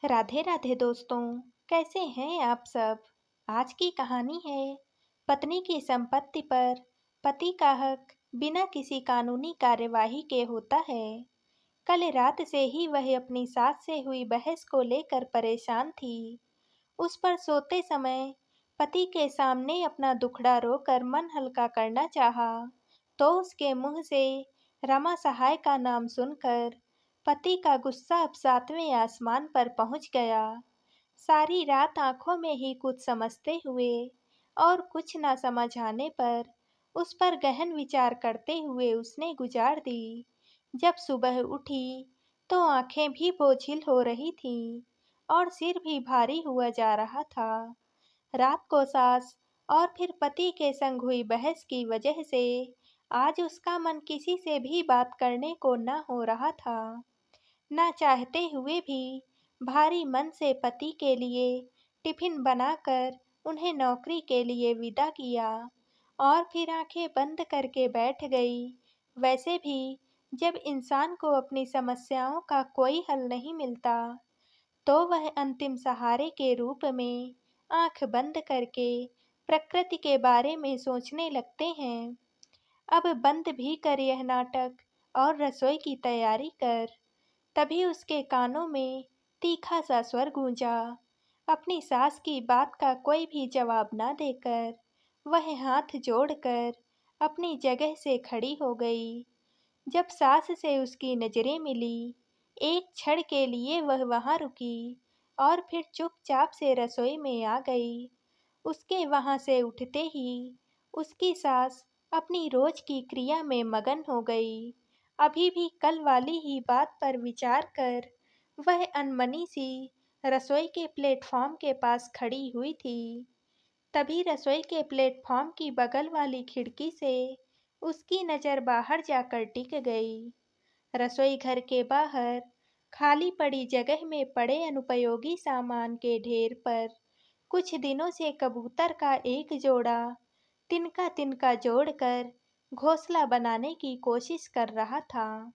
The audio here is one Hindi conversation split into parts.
राधे राधे दोस्तों। कैसे हैं आप सब। आज की कहानी है पत्नी की संपत्ति पर पति का हक बिना किसी कानूनी कार्यवाही के होता है। कल रात से ही वह अपनी सास से हुई बहस को लेकर परेशान थी। उस पर सोते समय पति के सामने अपना दुखड़ा रोकर मन हल्का करना चाहा, तो उसके मुंह से रमा सहाय का नाम सुनकर पति का गुस्सा अब सातवें आसमान पर पहुंच गया। सारी रात आंखों में ही कुछ समझते हुए और कुछ न समझ आने पर उस पर गहन विचार करते हुए उसने गुजार दी। जब सुबह उठी तो आंखें भी बोझिल हो रही थीं और सिर भी भारी हुआ जा रहा था। रात को सास और फिर पति के संग हुई बहस की वजह से आज उसका मन किसी से भी बात करने को न हो रहा था। न चाहते हुए भी भारी मन से पति के लिए टिफिन बनाकर उन्हें नौकरी के लिए विदा किया और फिर आंखें बंद करके बैठ गई। वैसे भी जब इंसान को अपनी समस्याओं का कोई हल नहीं मिलता तो वह अंतिम सहारे के रूप में आंख बंद करके प्रकृति के बारे में सोचने लगते हैं। अब बंद भी कर यह नाटक और रसोई की तैयारी कर। तभी उसके कानों में तीखा सा स्वर गूंजा। अपनी सास की बात का कोई भी जवाब न देकर वह हाथ जोड़कर अपनी जगह से खड़ी हो गई। जब सास से उसकी नजरें मिली, एक क्षण के लिए वह वहां रुकी और फिर चुपचाप से रसोई में आ गई। उसके वहां से उठते ही उसकी सास अपनी रोज की क्रिया में मगन हो गई। अभी भी कल वाली ही बात पर विचार कर वह अनमनी सी रसोई के प्लेटफॉर्म के पास खड़ी हुई थी। तभी रसोई के प्लेटफॉर्म की बगल वाली खिड़की से उसकी नज़र बाहर जाकर टिक गई। रसोई घर के बाहर खाली पड़ी जगह में पड़े अनुपयोगी सामान के ढेर पर कुछ दिनों से कबूतर का एक जोड़ा तिनका तिनका जोड़कर घोंसला बनाने की कोशिश कर रहा था।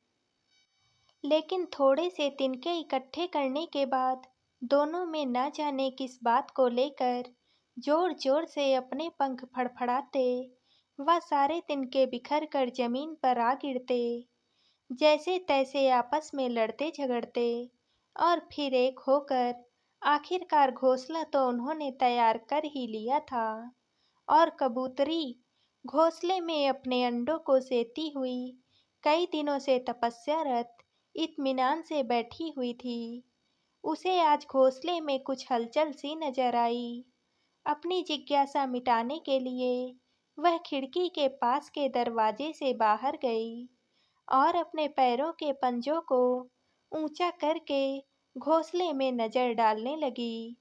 लेकिन थोड़े से तिनके इकट्ठे करने के बाद दोनों में न जाने किस बात को लेकर जोर जोर से अपने पंख फड़फड़ाते वह सारे तिनके बिखर कर जमीन पर आ गिरते। जैसे तैसे आपस में लड़ते झगड़ते और फिर एक होकर आखिरकार घोंसला तो उन्होंने तैयार कर ही लिया था और कबूतरी घोंसले में अपने अंडों को सेती हुई कई दिनों से तपस्यारत इत्मीनान से बैठी हुई थी। उसे आज घोंसले में कुछ हलचल सी नजर आई। अपनी जिज्ञासा मिटाने के लिए वह खिड़की के पास के दरवाजे से बाहर गई और अपने पैरों के पंजों को ऊंचा करके घोंसले में नजर डालने लगी।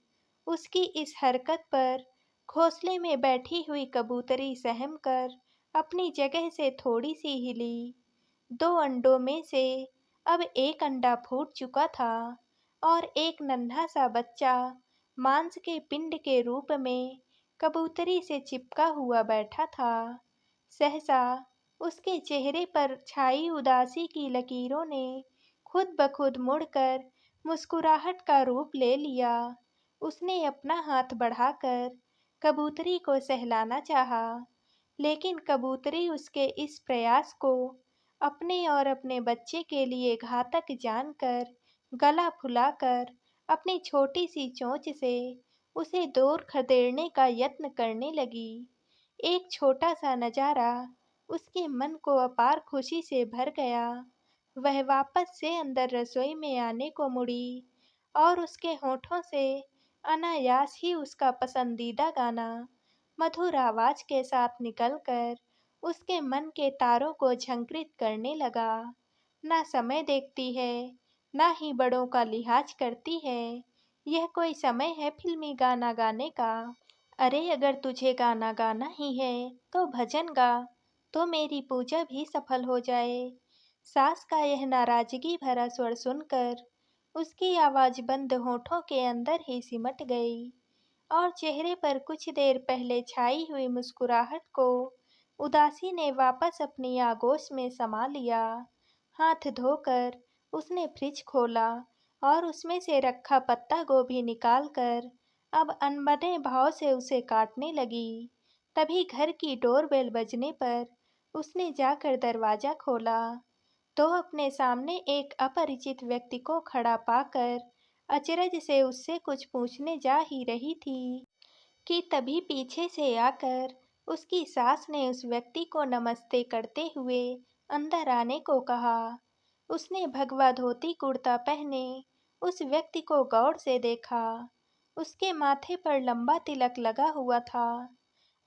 उसकी इस हरकत पर घोंसले में बैठी हुई कबूतरी सहम कर अपनी जगह से थोड़ी सी हिली। दो अंडों में से अब एक अंडा फूट चुका था और एक नन्हा सा बच्चा मांस के पिंड के रूप में कबूतरी से चिपका हुआ बैठा था। सहसा उसके चेहरे पर छाई उदासी की लकीरों ने खुद ब खुद मुड़कर मुस्कुराहट का रूप ले लिया। उसने अपना हाथ बढ़ाकर कबूतरी को सहलाना चाहा, लेकिन कबूतरी उसके इस प्रयास को अपने और अपने बच्चे के लिए घातक जानकर गला फुलाकर अपनी छोटी सी चोंच से उसे दूर खदेड़ने का यत्न करने लगी। एक छोटा सा नजारा उसके मन को अपार खुशी से भर गया। वह वापस से अंदर रसोई में आने को मुड़ी और उसके होठों से अनायास ही उसका पसंदीदा गाना मधुर आवाज के साथ निकलकर उसके मन के तारों को झंकृत करने लगा। ना समय देखती है, ना ही बड़ों का लिहाज करती है। यह कोई समय है फिल्मी गाना गाने का। अरे अगर तुझे गाना गाना ही है तो भजन गा, तो मेरी पूजा भी सफल हो जाए। सास का यह नाराजगी भरा स्वर सुनकर उसकी आवाज बंद होठों के अंदर ही सिमट गई और चेहरे पर कुछ देर पहले छाई हुई मुस्कुराहट को उदासी ने वापस अपनी आगोश में समा लिया। हाथ धोकर उसने फ्रिज खोला और उसमें से रखा पत्ता गोभी निकालकर अब अनबने भाव से उसे काटने लगी। तभी घर की डोरबेल बजने पर उसने जाकर दरवाजा खोला तो अपने सामने एक अपरिचित व्यक्ति को खड़ा पाकर अचरज से उससे कुछ पूछने जा ही रही थी कि तभी पीछे से आकर उसकी सास ने उस व्यक्ति को नमस्ते करते हुए अंदर आने को कहा। उसने भगवा धोती कुर्ता पहने उस व्यक्ति को गौर से देखा। उसके माथे पर लंबा तिलक लगा हुआ था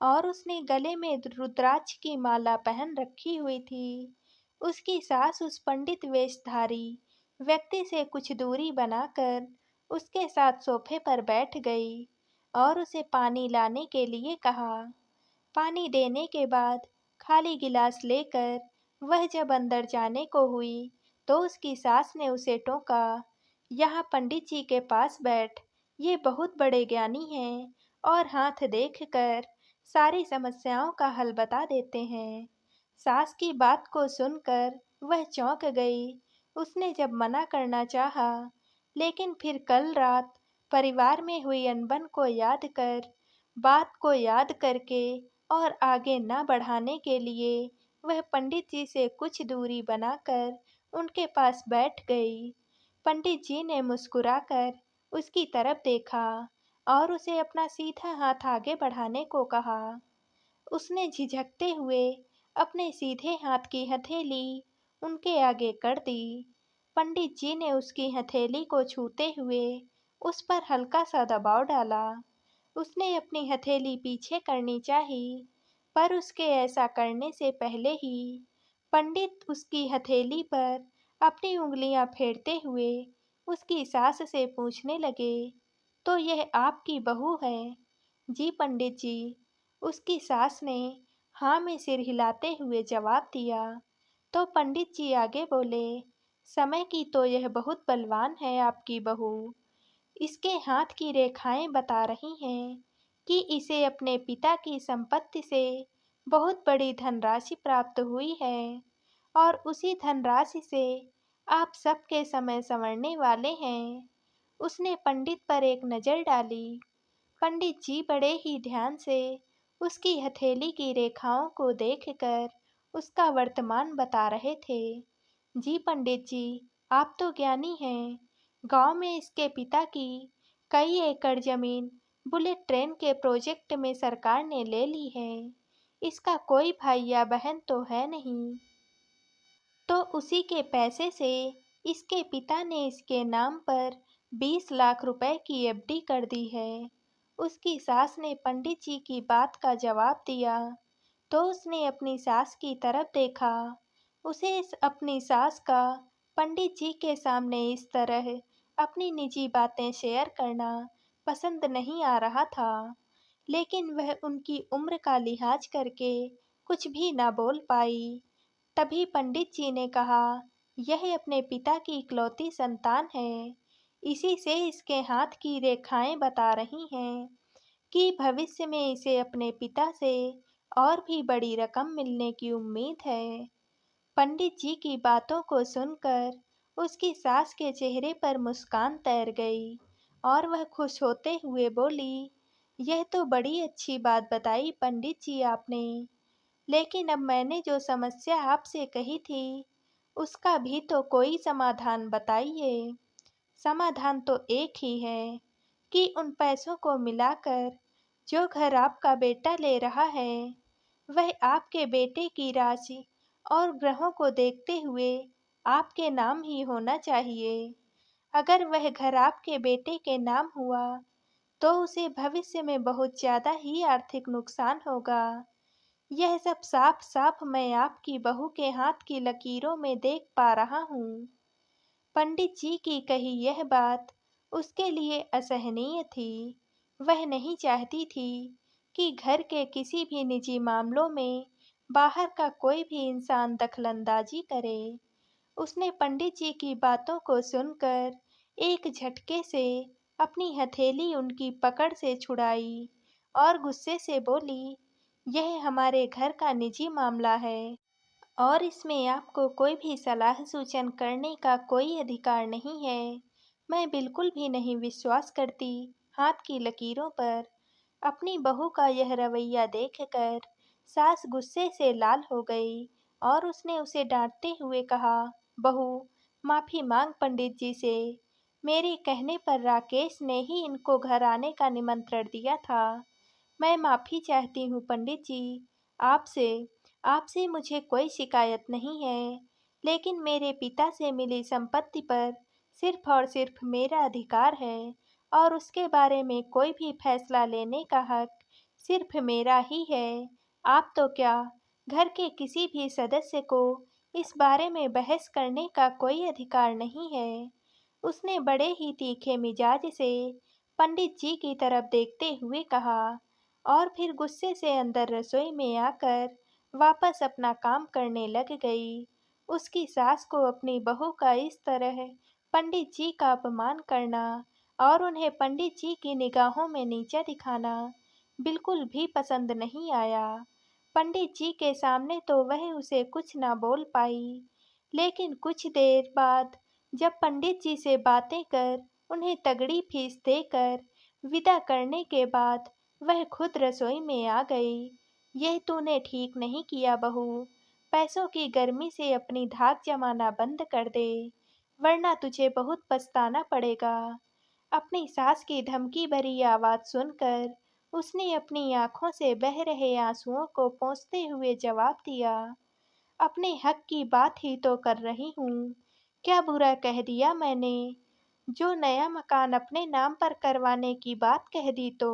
और उसने गले में रुद्राक्ष की माला पहन रखी हुई थी। उसकी सास उस पंडित वेशधारी व्यक्ति से कुछ दूरी बनाकर उसके साथ सोफे पर बैठ गई और उसे पानी लाने के लिए कहा। पानी देने के बाद खाली गिलास लेकर वह जब अंदर जाने को हुई तो उसकी सास ने उसे टोका, यहाँ पंडित जी के पास बैठ, ये बहुत बड़े ज्ञानी हैं और हाथ देखकर सारी समस्याओं का हल बता देते हैं। सास की बात को सुनकर वह चौंक गई। उसने जब मना करना चाहा, लेकिन फिर कल रात परिवार में हुई अनबन को याद कर, बात को याद करके और आगे न बढ़ाने के लिए वह पंडित जी से कुछ दूरी बनाकर उनके पास बैठ गई। पंडित जी ने मुस्कुराकर उसकी तरफ देखा और उसे अपना सीधा हाथ आगे बढ़ाने को कहा। उसने झिझकते हुए अपने सीधे हाथ की हथेली उनके आगे कर दी। पंडित जी ने उसकी हथेली को छूते हुए उस पर हल्का सा दबाव डाला। उसने अपनी हथेली पीछे करनी चाही, पर उसके ऐसा करने से पहले ही पंडित उसकी हथेली पर अपनी उंगलियां फेरते हुए उसकी सास से पूछने लगे, तो यह आपकी बहू है? जी पंडित जी, उसकी सास ने हाँ में सिर हिलाते हुए जवाब दिया। तो पंडित जी आगे बोले, समय की तो यह बहुत बलवान है आपकी बहू। इसके हाथ की रेखाएं बता रही हैं कि इसे अपने पिता की संपत्ति से बहुत बड़ी धनराशि प्राप्त हुई है और उसी धनराशि से आप सबके समय संवरने वाले हैं। उसने पंडित पर एक नज़र डाली। पंडित जी बड़े ही ध्यान से उसकी हथेली की रेखाओं को देखकर उसका वर्तमान बता रहे थे। जी पंडित जी, आप तो ज्ञानी हैं। गांव में इसके पिता की कई एकड़ जमीन बुलेट ट्रेन के प्रोजेक्ट में सरकार ने ले ली है। इसका कोई भाई या बहन तो है नहीं, तो उसी के पैसे से इसके पिता ने इसके नाम पर 20 लाख रुपए की एफडी कर दी है। उसकी सास ने पंडित जी की बात का जवाब दिया तो उसने अपनी सास की तरफ देखा। उसे अपनी सास का पंडित जी के सामने इस तरह अपनी निजी बातें शेयर करना पसंद नहीं आ रहा था, लेकिन वह उनकी उम्र का लिहाज करके कुछ भी न बोल पाई। तभी पंडित जी ने कहा, यह अपने पिता की इकलौती संतान है। इसी से इसके हाथ की रेखाएं बता रही हैं कि भविष्य में इसे अपने पिता से और भी बड़ी रकम मिलने की उम्मीद है। पंडित जी की बातों को सुनकर उसकी सास के चेहरे पर मुस्कान तैर गई और वह खुश होते हुए बोली, यह तो बड़ी अच्छी बात बताई पंडित जी आपने, लेकिन अब मैंने जो समस्या आपसे कही थी, उसका भी तो कोई समाधान बताइए। समाधान तो एक ही है कि उन पैसों को मिलाकर जो घर आपका बेटा ले रहा है, वह आपके बेटे की राशि और ग्रहों को देखते हुए आपके नाम ही होना चाहिए। अगर वह घर आपके बेटे के नाम हुआ, तो उसे भविष्य में बहुत ज़्यादा ही आर्थिक नुकसान होगा। यह सब साफ साफ मैं आपकी बहू के हाथ की लकीरों में देख पा रहा हूँ। पंडित जी की कही यह बात उसके लिए असहनीय थी। वह नहीं चाहती थी कि घर के किसी भी निजी मामलों में बाहर का कोई भी इंसान दखलंदाजी करे। उसने पंडित जी की बातों को सुनकर एक झटके से अपनी हथेली उनकी पकड़ से छुड़ाई और गुस्से से बोली, यह हमारे घर का निजी मामला है और इसमें आपको कोई भी सलाह सूचन करने का कोई अधिकार नहीं है। मैं बिल्कुल भी नहीं विश्वास करती हाथ की लकीरों पर। अपनी बहू का यह रवैया देखकर सास गुस्से से लाल हो गई और उसने उसे डांटते हुए कहा, बहू, माफी मांग पंडित जी से। मेरे कहने पर राकेश ने ही इनको घर आने का निमंत्रण दिया था। मैं माफी चाहती हूँ पंडित जी, आपसे। आपसे मुझे कोई शिकायत नहीं है, लेकिन मेरे पिता से मिली संपत्ति पर सिर्फ और सिर्फ मेरा अधिकार है और उसके बारे में कोई भी फैसला लेने का हक सिर्फ मेरा ही है। आप तो क्या, घर के किसी भी सदस्य को इस बारे में बहस करने का कोई अधिकार नहीं है। उसने बड़े ही तीखे मिजाज से पंडित जी की तरफ देखते हुए कहा और फिर गुस्से से अंदर रसोई में आकर वापस अपना काम करने लग गई। उसकी सास को अपनी बहू का इस तरह पंडित जी का अपमान करना और उन्हें पंडित जी की निगाहों में नीचा दिखाना बिल्कुल भी पसंद नहीं आया। पंडित जी के सामने तो वह उसे कुछ ना बोल पाई, लेकिन कुछ देर बाद जब पंडित जी से बातें कर उन्हें तगड़ी फीस देकर विदा करने के बाद वह खुद रसोई में आ गई। यह तूने ठीक नहीं किया बहू। पैसों की गर्मी से अपनी धाक जमाना बंद कर दे, वरना तुझे बहुत पछताना पड़ेगा। अपनी सास की धमकी भरी आवाज सुनकर उसने अपनी आंखों से बह रहे आंसुओं को पोंछते हुए जवाब दिया, अपने हक की बात ही तो कर रही हूँ। क्या बुरा कह दिया मैंने? जो नया मकान अपने नाम पर करवाने की बात कह दी तो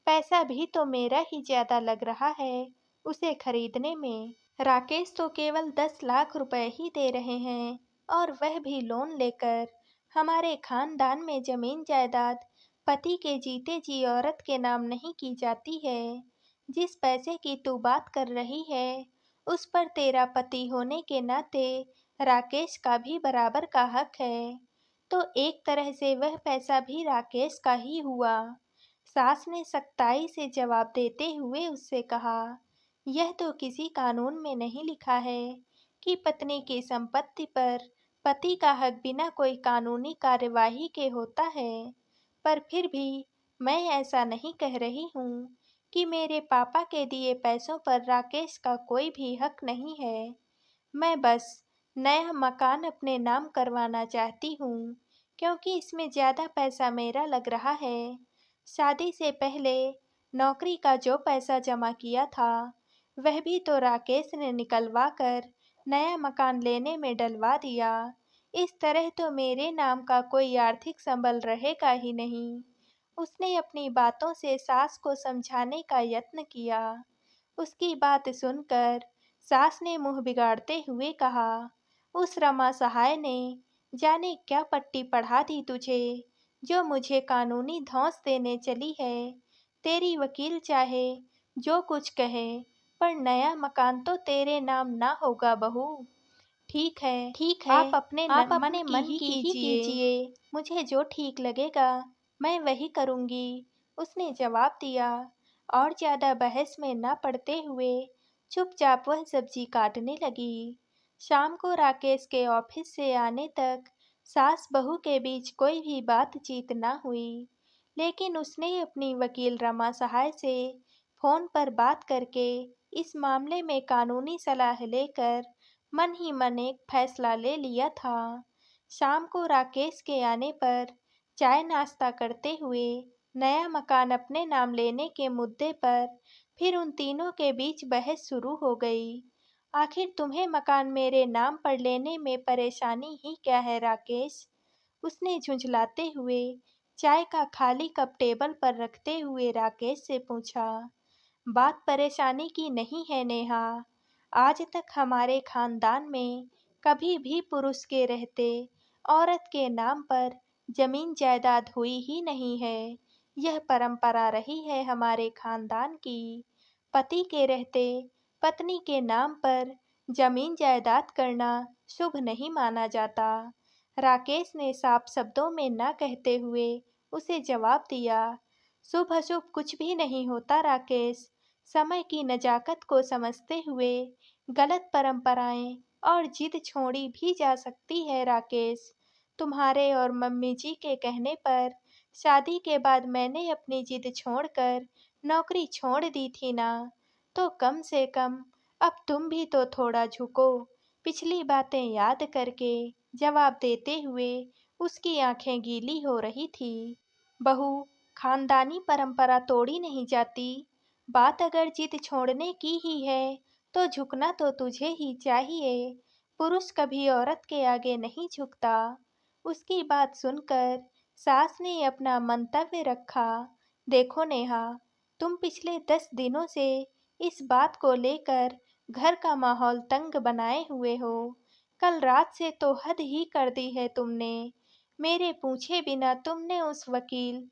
पैसा भी तो मेरा ही ज्यादा लग रहा है उसे खरीदने में। राकेश तो केवल 10 लाख रुपए ही दे रहे हैं और वह भी लोन लेकर। हमारे खानदान में जमीन जायदाद पति के जीते जी औरत के नाम नहीं की जाती है। जिस पैसे की तू बात कर रही है उस पर तेरा पति होने के नाते राकेश का भी बराबर का हक है। तो एक तरह से वह पैसा भी राकेश का ही हुआ। सास ने सख्ताई से जवाब देते हुए उससे कहा, यह तो किसी कानून में नहीं लिखा है कि पत्नी की संपत्ति पर पति का हक बिना कोई कानूनी कार्यवाही के होता है। पर फिर भी मैं ऐसा नहीं कह रही हूँ कि मेरे पापा के दिए पैसों पर राकेश का कोई भी हक नहीं है। मैं बस नया मकान अपने नाम करवाना चाहती हूँ, क्योंकि इसमें ज़्यादा पैसा मेरा लग रहा है। शादी से पहले नौकरी का जो पैसा जमा किया था, वह भी तो राकेश ने निकलवा कर नया मकान लेने में डलवा दिया। इस तरह तो मेरे नाम का कोई आर्थिक संबल रहेगा ही नहीं। उसने अपनी बातों से सास को समझाने का यत्न किया। उसकी बात सुनकर सास ने मुंह बिगाड़ते हुए कहा, उस रमा सहाय ने जाने क्या पट्टी पढ़ा दी तुझे, जो मुझे कानूनी धौंस देने चली है। तेरी वकील चाहे जो कुछ कहे, पर नया मकान तो तेरे नाम ना होगा बहू। ठीक है, आप अपने अपने मन की ही कीजिए। मुझे जो ठीक लगेगा मैं वही करूँगी, उसने जवाब दिया और ज़्यादा बहस में न पड़ते हुए चुपचाप वह सब्जी काटने लगी। शाम को राकेश के ऑफिस से आने तक सास बहू के बीच कोई भी बातचीत न हुई, लेकिन उसने अपनी वकील रमा सहाय से फोन पर बात करके इस मामले में कानूनी सलाह लेकर मन ही मन एक फैसला ले लिया था। शाम को राकेश के आने पर चाय नाश्ता करते हुए नया मकान अपने नाम लेने के मुद्दे पर फिर उन तीनों के बीच बहस शुरू हो गई। आखिर तुम्हें मकान मेरे नाम पर लेने में परेशानी ही क्या है राकेश? उसने झुंझलाते हुए चाय का खाली कप टेबल पर रखते हुए राकेश से पूछा। बात परेशानी की नहीं है नेहा। आज तक हमारे खानदान में कभी भी पुरुष के रहते औरत के नाम पर जमीन जायदाद हुई ही नहीं है। यह परंपरा रही है हमारे खानदान की। पति के रहते पत्नी के नाम पर जमीन जायदाद करना शुभ नहीं माना जाता। राकेश ने साफ शब्दों में न कहते हुए उसे जवाब दिया, शुभ अशुभ कुछ भी नहीं होता राकेश। समय की नजाकत को समझते हुए गलत परंपराएं और जिद छोड़ी भी जा सकती है राकेश। तुम्हारे और मम्मी जी के कहने पर शादी के बाद मैंने अपनी जिद छोड़कर नौकरी छोड़ दी थी ना, तो कम से कम अब तुम भी तो थोड़ा झुको। पिछली बातें याद करके जवाब देते हुए उसकी आंखें गीली हो रही थी। बहू, खानदानी परंपरा तोड़ी नहीं जाती। बात अगर जिद छोड़ने की ही है तो झुकना तो तुझे ही चाहिए। पुरुष कभी औरत के आगे नहीं झुकता। उसकी बात सुनकर सास ने अपना मंतव्य रखा। देखो नेहा, तुम पिछले 10 दिनों से इस बात को लेकर घर का माहौल तंग बनाए हुए हो। कल रात से तो हद ही कर दी है तुमने। मेरे पूछे बिना तुमने उस वकील,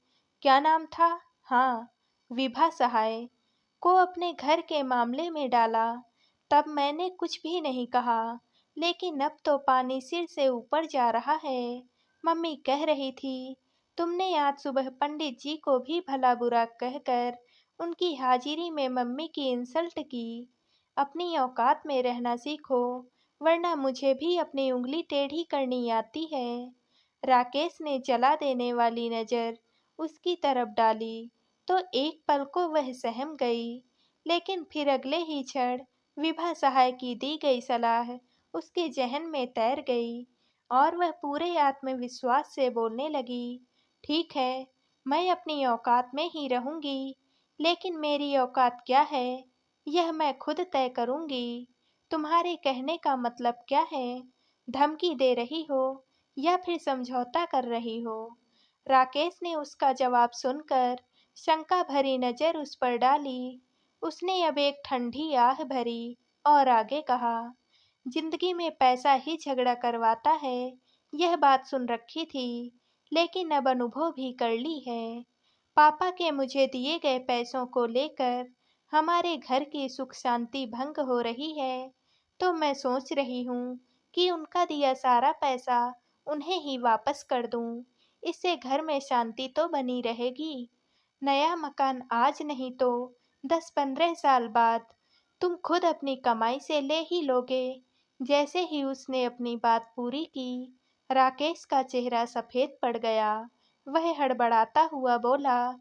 क्या नाम था, हाँ, विभा सहाय, को अपने घर के मामले में डाला। तब मैंने कुछ भी नहीं कहा, लेकिन अब तो पानी सिर से ऊपर जा रहा है। मम्मी कह रही थी तुमने आज सुबह पंडित जी को भी भला बुरा कहकर उनकी हाजिरी में मम्मी की इंसल्ट की। अपनी औकात में रहना सीखो, वरना मुझे भी अपनी उंगली टेढ़ी करनी आती है। राकेश ने जला देने वाली नजर उसकी तरफ डाली तो एक पल को वह सहम गई, लेकिन फिर अगले ही क्षण विभा सहाय की दी गई सलाह उसके जहन में तैर गई और वह पूरे आत्मविश्वास से बोलने लगी, ठीक है, मैं अपनी औकात में ही रहूंगी, लेकिन मेरी औकात क्या है यह मैं खुद तय करूंगी। तुम्हारे कहने का मतलब क्या है? धमकी दे रही हो या फिर समझौता कर रही हो? राकेश ने उसका जवाब सुनकर शंका भरी नजर उस पर डाली। उसने अब एक ठंडी आह भरी और आगे कहा, जिंदगी में पैसा ही झगड़ा करवाता है, यह बात सुन रखी थी, लेकिन अब अनुभव भी कर ली है। पापा के मुझे दिए गए पैसों को लेकर हमारे घर की सुख शांति भंग हो रही है, तो मैं सोच रही हूँ कि उनका दिया सारा पैसा उन्हें ही वापस कर दूँ। इससे घर में शांति तो बनी रहेगी। नया मकान आज नहीं तो 10-15 साल बाद तुम खुद अपनी कमाई से ले ही लोगे। जैसे ही उसने अपनी बात पूरी की, राकेश का चेहरा सफेद पड़ गया। वह हड़बड़ाता हुआ बोला,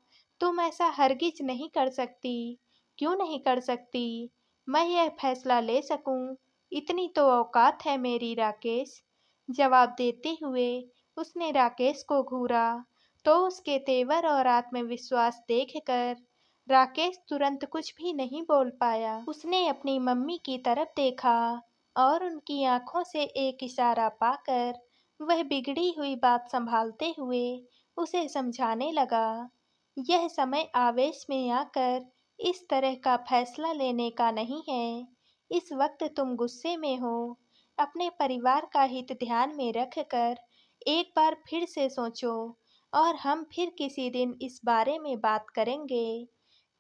तुम ऐसा हरगिज नहीं कर सकती। क्यों नहीं कर सकती? मैं यह फैसला ले सकूं, इतनी तो औकात है मेरी राकेश। जवाब देते हुए उसने राकेश को घूरा, तो उसके तेवर और आत्मविश्वास देखकर राकेश तुरंत कुछ भी नहीं बोल पाया। उसने अपनी मम्मी की तरफ देखा और उनकी आंखों से एक इशारा पाकर वह बिगड़ी हुई बात संभालते हुए उसे समझाने लगा, यह समय आवेश में आकर इस तरह का फैसला लेने का नहीं है। इस वक्त तुम गुस्से में हो। अपने परिवार का हित ध्यान में रखकर एक बार फिर से सोचो और हम फिर किसी दिन इस बारे में बात करेंगे।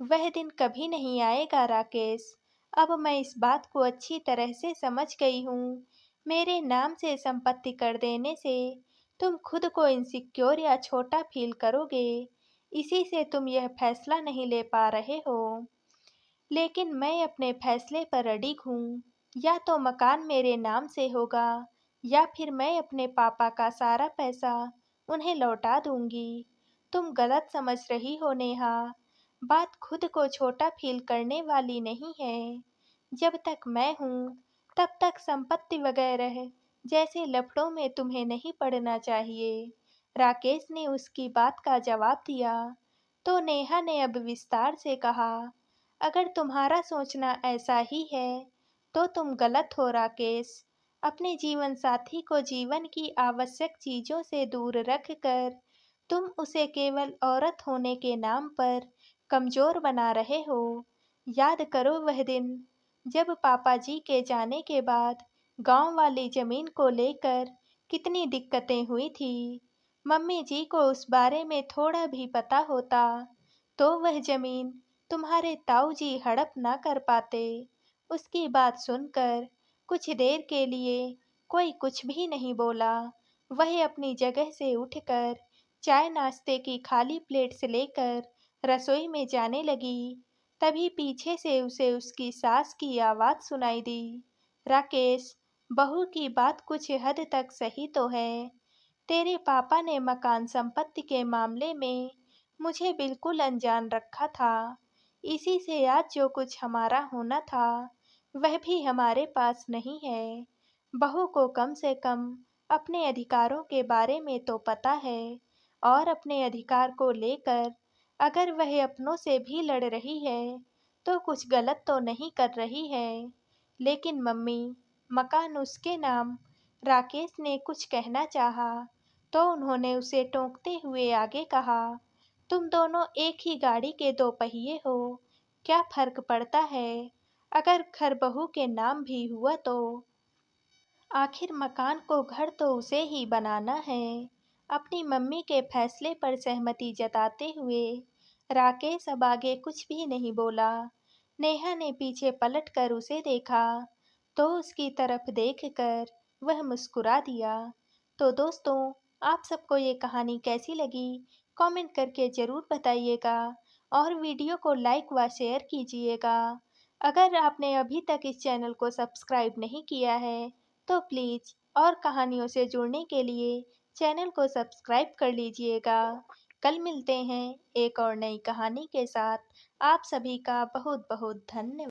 वह दिन कभी नहीं आएगा राकेश। अब मैं इस बात को अच्छी तरह से समझ गई हूँ। मेरे नाम से संपत्ति कर देने से तुम खुद को इनसिक्योर या छोटा फील करोगे। इसी से तुम यह फैसला नहीं ले पा रहे हो। लेकिन मैं अपने फैसले पर अडिग हूँ। या तो मकान मेरे नाम से होगा या फिर मैं अपने पापा का सारा पैसा उन्हें लौटा दूंगी। तुम गलत समझ रही हो नेहा। बात खुद को छोटा फील करने वाली नहीं है। जब तक मैं हूँ तब तक संपत्ति वगैरह जैसे लफड़ों में तुम्हें नहीं पड़ना चाहिए। राकेश ने उसकी बात का जवाब दिया तो नेहा ने अब विस्तार से कहा, अगर तुम्हारा सोचना ऐसा ही है तो तुम गलत हो राकेश। अपने जीवन साथी को जीवन की आवश्यक चीजों से दूर रखकर तुम उसे केवल औरत होने के नाम पर कमजोर बना रहे हो। याद करो वह दिन जब पापा जी के जाने के बाद गांव वाली जमीन को लेकर कितनी दिक्कतें हुई थी। मम्मी जी को उस बारे में थोड़ा भी पता होता तो वह जमीन तुम्हारे ताऊ जी हड़प ना कर पाते। उसकी बात सुनकर कुछ देर के लिए कोई कुछ भी नहीं बोला। वह अपनी जगह से उठकर चाय नाश्ते की खाली प्लेट से लेकर रसोई में जाने लगी। तभी पीछे से उसे उसकी सास की आवाज सुनाई दी, राकेश, बहू की बात कुछ हद तक सही तो है। तेरे पापा ने मकान संपत्ति के मामले में मुझे बिल्कुल अनजान रखा था। इसी से आज जो कुछ हमारा होना था, वह भी हमारे पास नहीं है। बहू को कम से कम अपने अधिकारों के बारे में तो पता है और अपने अधिकार को लेकर अगर वह अपनों से भी लड़ रही है, तो कुछ गलत तो नहीं कर रही है। लेकिन मम्मी, मकान उसके नाम राकेश ने कुछ कहना चाहा, तो उन्होंने उसे टोकते हुए आगे कहा, तुम दोनों एक ही गाड़ी के दो पहिए हो, क्या फर्क पड़ता है अगर घर बहू के नाम भी हुआ तो? आखिर मकान को घर तो उसे ही बनाना है। अपनी मम्मी के फैसले पर सहमति जताते हुए राकेश अब आगे कुछ भी नहीं बोला। नेहा ने पीछे पलटकर उसे देखा, तो उसकी तरफ देखकर वह मुस्कुरा दिया। तो दोस्तों, आप सबको ये कहानी कैसी लगी? कमेंट करके ज़रूर बताइएगा और वीडियो को लाइक व शेयर कीजिएगा। अगर आपने अभी तक इस चैनल को सब्सक्राइब नहीं किया है, तो प्लीज़ और कहानियों से जुड़ने के लिए चैनल को सब्सक्राइब कर लीजिएगा। कल मिलते हैं एक और नई कहानी के साथ। आप सभी का बहुत बहुत धन्यवाद।